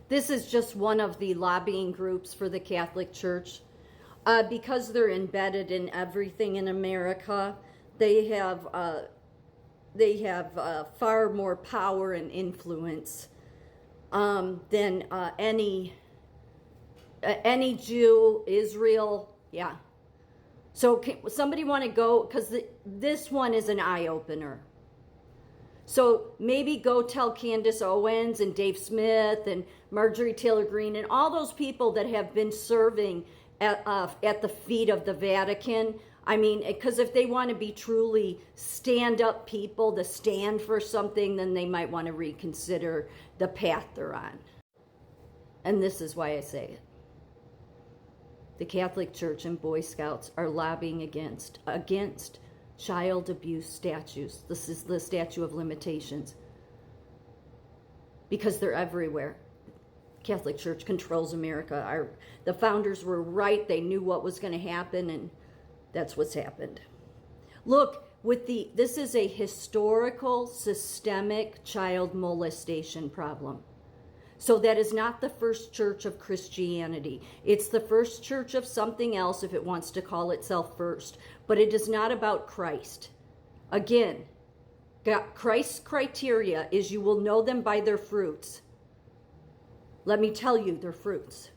This is just one of the lobbying groups for the Catholic Church. Because they're embedded in everything in America, they have far more power and influence than any Jew, Israel, yeah. So somebody want to go, because this one is an eye-opener. So maybe go tell Candace Owens and Dave Smith and Marjorie Taylor Greene and all those people that have been serving at the feet of the Vatican. I mean, because if they want to be truly stand-up people to stand for something, then they might want to reconsider the path they're on. And this is why I say it. The Catholic Church and Boy Scouts are lobbying against child abuse statutes. This is the statute of limitations. Because they're everywhere. Catholic Church controls America. The founders were right. They knew what was going to happen, and that's what's happened. Look, this is a historical, systemic child molestation problem. So that is not the first church of Christianity. It's the first church of something else if it wants to call itself first. But it is not about Christ. Again, Christ's criteria is you will know them by their fruits. Let me tell you their fruits.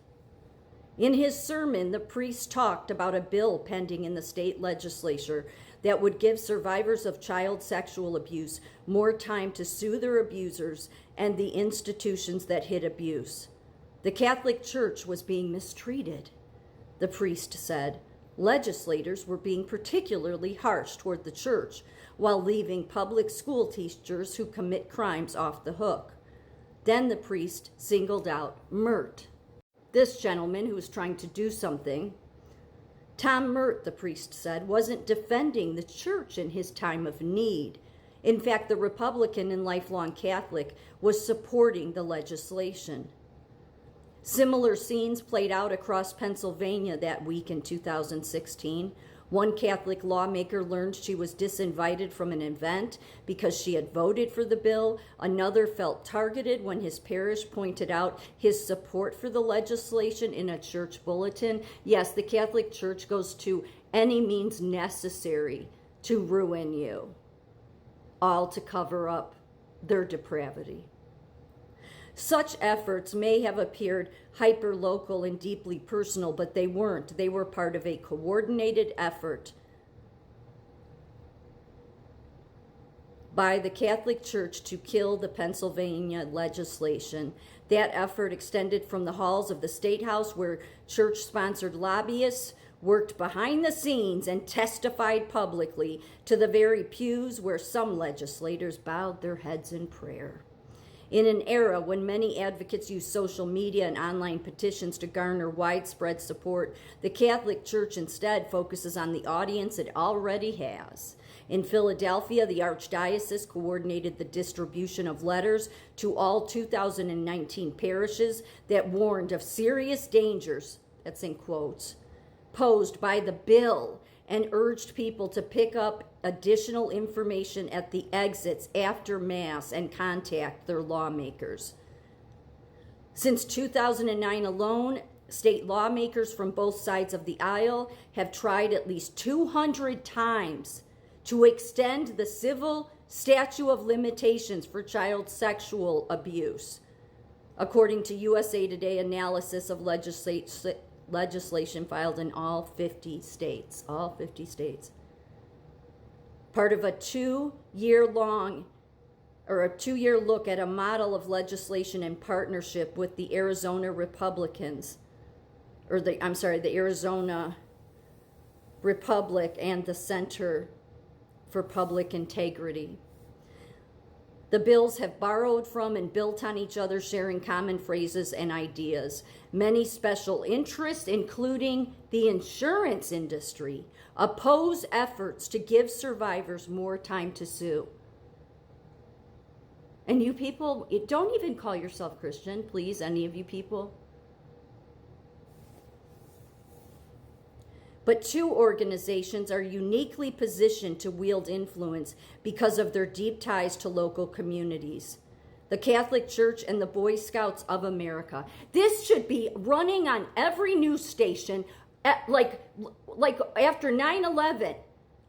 In his sermon, the priest talked about a bill pending in the state legislature that would give survivors of child sexual abuse more time to sue their abusers and the institutions that hid abuse. The Catholic Church was being mistreated, the priest said. Legislators were being particularly harsh toward the church while leaving public school teachers who commit crimes off the hook. Then the priest singled out Mert. This gentleman who was trying to do something. Tom Mert, the priest said, wasn't defending the church in his time of need. In fact, the Republican and lifelong Catholic was supporting the legislation. Similar scenes played out across Pennsylvania that week in 2016. One Catholic lawmaker learned she was disinvited from an event because she had voted for the bill. Another felt targeted when his parish pointed out his support for the legislation in a church bulletin. Yes, the Catholic Church goes to any means necessary to ruin you, all to cover up their depravity. Such efforts may have appeared hyper-local and deeply personal, but they weren't. They were part of a coordinated effort by the Catholic Church to kill the Pennsylvania legislation. That effort extended from the halls of the State House, where church-sponsored lobbyists worked behind the scenes and testified publicly, to the very pews where some legislators bowed their heads in prayer. In an era when many advocates use social media and online petitions to garner widespread support, the Catholic Church instead focuses on the audience it already has. In Philadelphia, the Archdiocese coordinated the distribution of letters to all 2019 parishes that warned of serious dangers, that's in quotes, posed by the bill, and urged people to pick up additional information at the exits after Mass and contact their lawmakers. Since 2009 alone, state lawmakers from both sides of the aisle have tried at least 200 times to extend the civil statute of limitations for child sexual abuse, according to USA Today analysis of legislation filed in all 50 states. Part of a two-year look at a model of legislation in partnership with the Arizona Republicans, the Arizona Republic and the Center for Public Integrity. The bills have borrowed from and built on each other, sharing common phrases and ideas. Many special interests, including the insurance industry, oppose efforts to give survivors more time to sue. And you people, don't even call yourself Christian, please, any of you people. But two organizations are uniquely positioned to wield influence because of their deep ties to local communities. the Catholic Church, and the Boy Scouts of America. This should be running on every news station. Like after 9/11,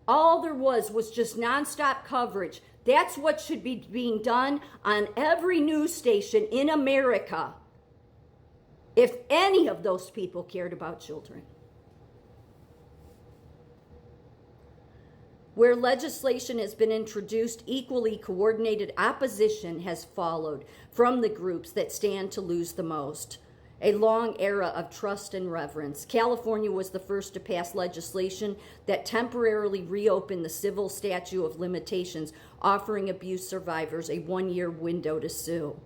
all there was just nonstop coverage. That's what should be being done on every news station in America if any of those people cared about children. Where legislation has been introduced, equally coordinated opposition has followed from the groups that stand to lose the most. A long era of trust and reverence. California was the first to pass legislation that temporarily reopened the civil statute of limitations, offering abuse survivors a 1-year window to sue.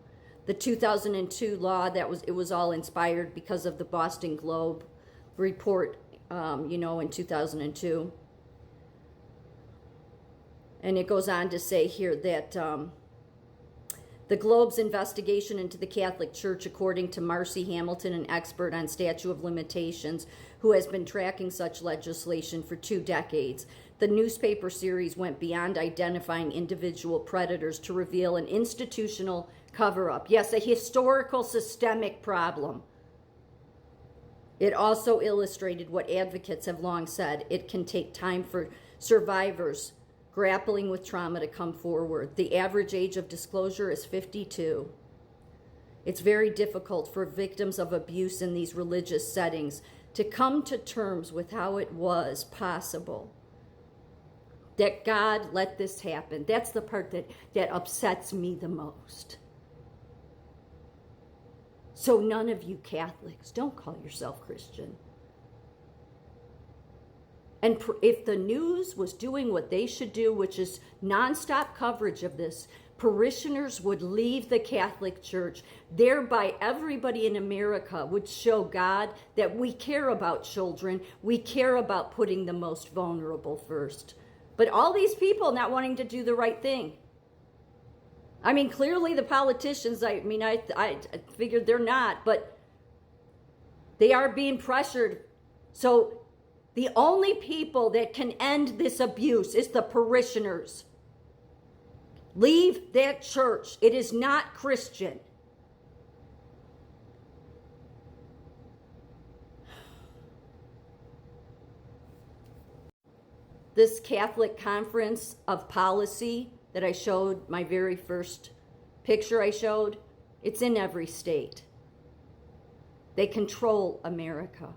The 2002 law, it was all inspired because of the Boston Globe report, in 2002. And it goes on to say here that the Globe's investigation into the Catholic Church, according to Marcy Hamilton, an expert on statute of limitations who has been tracking such legislation for 2 decades. The newspaper series went beyond identifying individual predators to reveal an institutional cover-up. Yes, a historical systemic problem. It also illustrated what advocates have long said. It can take time for survivors grappling with trauma to come forward. The average age of disclosure is 52. It's very difficult for victims of abuse in these religious settings to come to terms with how it was possible that God let this happen. That's the part that upsets me the most. So none of you Catholics, don't call yourself Christian. And if the news was doing what they should do, which is nonstop coverage of this, parishioners would leave the Catholic Church. Thereby, everybody in America would show God that we care about children. We care about putting the most vulnerable first. But all these people not wanting to do the right thing. I mean, clearly the politicians, I figured they're not, but they are being pressured. So the only people that can end this abuse is the parishioners. Leave that church. It is not Christian. This Catholic Conference of Policy that I showed, my very first picture I showed, it's in every state. They control America.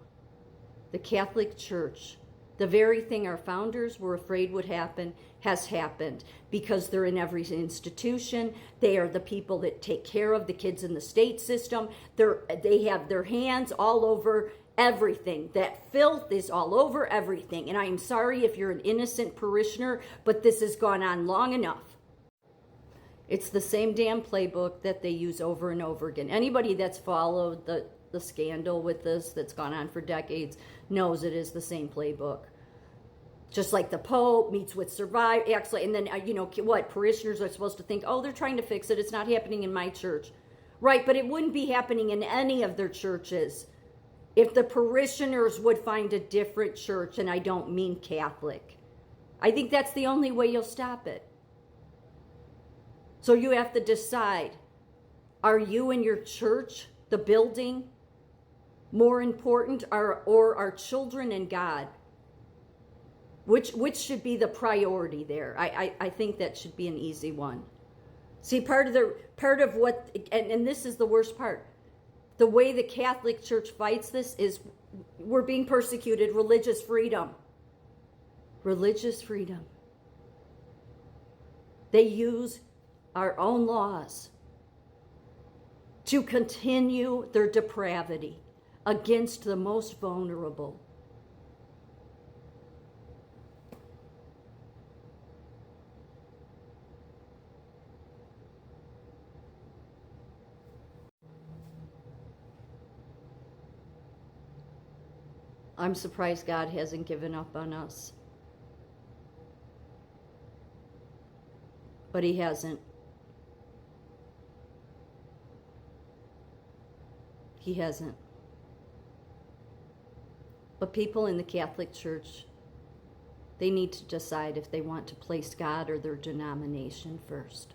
The Catholic Church, the very thing our founders were afraid would happen, has happened because they're in every institution. They are the people that take care of the kids in the state system. They have their hands all over everything. That filth is all over everything. And I am sorry if you're an innocent parishioner, but this has gone on long enough. It's the same damn playbook that they use over and over again. Anybody that's followed the scandal with this that's gone on for decades knows it is the same playbook. Just like the Pope meets with Survive, actually, and then, what, parishioners are supposed to think, oh, they're trying to fix it. It's not happening in my church. Right, but it wouldn't be happening in any of their churches if the parishioners would find a different church, and I don't mean Catholic. I think that's the only way you'll stop it. So you have to decide, are you and your church, the building, more important, or our children and God? Which should be the priority there? I think that should be an easy one. See, part of what, and this is the worst part, the way the Catholic Church fights this is we're being persecuted. Religious freedom. Religious freedom. They use our own laws to continue their depravity against the most vulnerable. I'm surprised God hasn't given up on us. But he hasn't. He hasn't. But people in the Catholic Church, they need to decide if they want to place God or their denomination first.